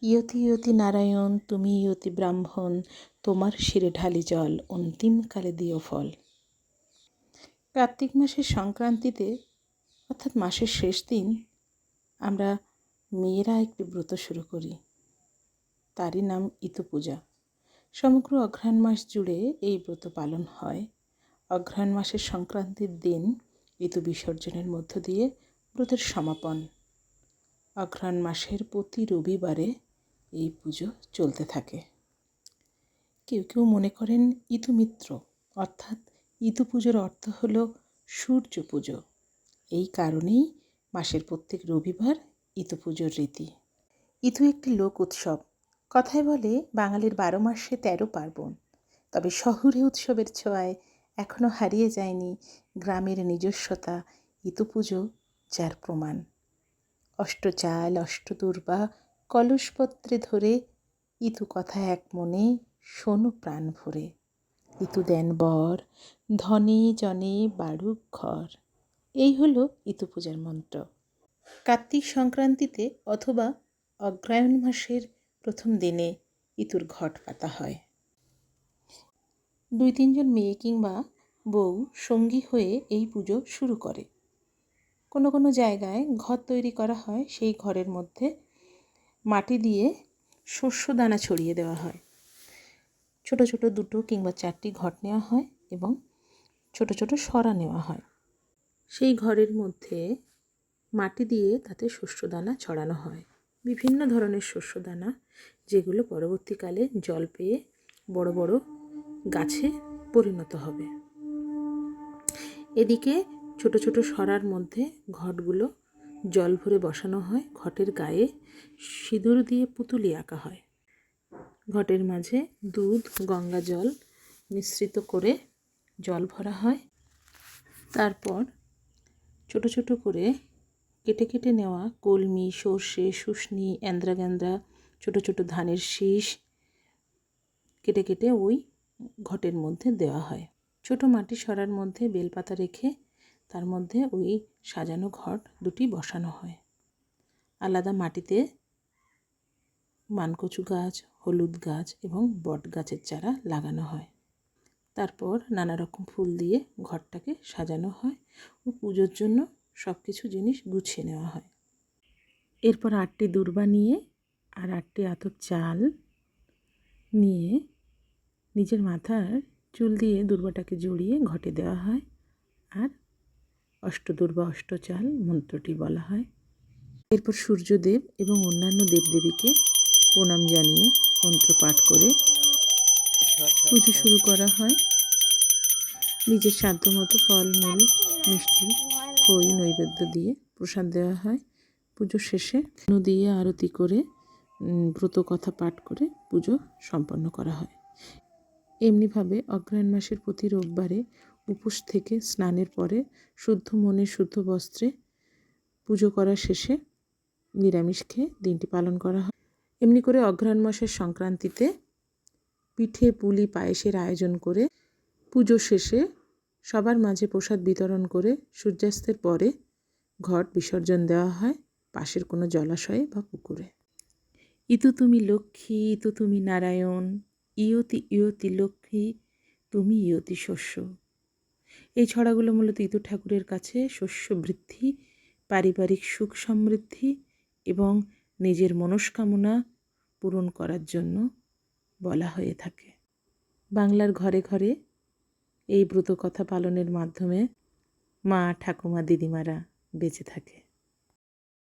ইয়তি ইয়তি নারায়ণ তুমি ইয়তি ব্রাহ্মণ, তোমার শিরে ঢালি জল, অন্তিমকালে দিও ফল। কার্তিক মাসের সংক্রান্তিতে অর্থাৎ মাসের শেষ দিন আমরা মেয়েরা একটি ব্রত শুরু করি, তারই নাম ইতু পূজা। সমগ্র অঘ্রাণ মাস জুড়ে এই ব্রত পালন হয়। অঘ্রাণ মাসের সংক্রান্তির দিন ইতু বিসর্জনের মধ্য দিয়ে ব্রতের সমাপন। অঘ্রাণ মাসের প্রতি রবিবারে এই পুজো চলতে থাকে। কেউ কেউ মনে করেন ইতু মিত্র, অর্থাৎ ইতু পুজোর অর্থ হল সূর্য পুজো। এই কারণেই মাসের প্রত্যেক রবিবার ইতু পুজোর রীতি। ইতু একটি লোক উৎসব। কথায় বলে বাঙালির 12 মাসে 13 পার্বণ। তবে শহুরে উৎসবের ছোঁয়ায় এখনও হারিয়ে যায়নি গ্রামের নিজস্বতা ইতু পুজো, যার প্রমাণ। অষ্টচাল অষ্টদূর্বা কলসপত্রে ধরে ইতু কথা এক মনে শোনো প্রাণ ভরে। ইতু দেন বর ধনে জনে বাড়ুক ঘর। এই হলো ইতু পূজার মন্ত্র। কার্তিক সংক্রান্তিতে অথবা অগ্রহায়ণ মাসের প্রথম দিনে ইতুর ঘট পাতা হয়। 2-3 জন মেয়ে কিংবা বউ সঙ্গী হয়ে এই পুজো শুরু করে। কোনো কোনো জায়গায় ঘর তৈরি করা হয়, সেই ঘরের মধ্যে মাটি দিয়ে শস্য দানা ছড়িয়ে দেওয়া হয়। ছোট ছোট 2 কিংবা 4টি ঘট নেওয়া হয় এবং ছোট ছোট সরা নেওয়া হয়। সেই ঘরের মধ্যে মাটি দিয়ে তাতে শস্য দানা ছড়ানো হয়, বিভিন্ন ধরনের শস্য দানা, যেগুলো পরবর্তীকালে জল পেয়ে বড় বড় গাছে পরিণত হবে। এদিকে ছোট ছোট সরার মধ্যে ঘটগুলো জল ভরে বসানো হয়। ঘটের গায়ে সিঁদুর দিয়ে পুতুলি আঁকা হয়। ঘটের মাঝে দুধ গঙ্গা জল মিশ্রিত করে জল ভরা হয়। তারপর ছোট ছোট করে কেটে কেটে নেওয়া কলমি, সর্ষে, শুশনি, এন্দ্রা ছোট ছোট ধানের শীষ কেটে কেটে ওই ঘটের মধ্যে দেওয়া হয়। ছোট মাটির সরার মধ্যে বেলপাতা রেখে তার মধ্যে ওই সাজানো ঘট 2টি বসানো হয়। আলাদা মাটিতে মানকচু গাছ, হলুদ গাছ এবং বট গাছের চারা লাগানো হয়। তারপর নানা রকম ফুল দিয়ে ঘরটাকে সাজানো হয় ও পুজোর জন্য সব কিছু জিনিস গুছিয়ে নেওয়া হয়। এরপর 8টি দূর্বা নিয়ে আর 8টি আতপ চাল নিয়ে নিজের মাথার চুল দিয়ে দূর্বাটাকে জড়িয়ে ঘটে দেওয়া হয় আর অষ্টদূর্বা অষ্টচাল মন্ত্রটি বলা হয়। এরপর সূর্যদেব এবং অন্যান্য দেবদেবীকে প্রণাম জানিয়ে মন্ত্র পাঠ করে পুজো শুরু করা হয়। নিজের সাধ্যমতো ফলমূল, মিষ্টি, খই নৈবেদ্য দিয়ে প্রসাদ দেওয়া হয়। পুজো শেষে দিয়ে আরতি করে ব্রত কথা পাঠ করে পুজো সম্পন্ন করা হয়। এমনিভাবে অগ্রহায়ণ মাসের প্রতি রোববারে উপোস থেকে স্নানের পরে শুদ্ধ মনে শুদ্ধ বস্ত্রে পুজো করা শেষে নিরামিষ খেয়ে দিনটি পালন করা হয়। এমনি করে অগ্রহায়ণ মাসের সংক্রান্তিতে পিঠে পুলি পায়েসের আয়োজন করে পুজো শেষে সবার মাঝে প্রসাদ বিতরণ করে সূর্যাস্তের পরে ঘট বিসর্জন দেওয়া হয় পাশের কোনো জলাশয়ে বা পুকুরে। ইতু তুমি লক্ষ্মী, ইতু তুমি নারায়ণ, ইয়তি ইয়তি লক্ষ্মী, তুমি ইয়তি শস্য। এই ছড়াগুলো মূলত ইতু ঠাকুরের কাছে শস্য বৃদ্ধি, পারিবারিক সুখ সমৃদ্ধি এবং নিজের মনস্কামনা পূরণ করার জন্য বলা হয়ে থাকে। বাংলার ঘরে ঘরে এই ব্রত কথা পালনের মাধ্যমে মা, ঠাকুমা, দিদিমারা বেঁচে থাকে।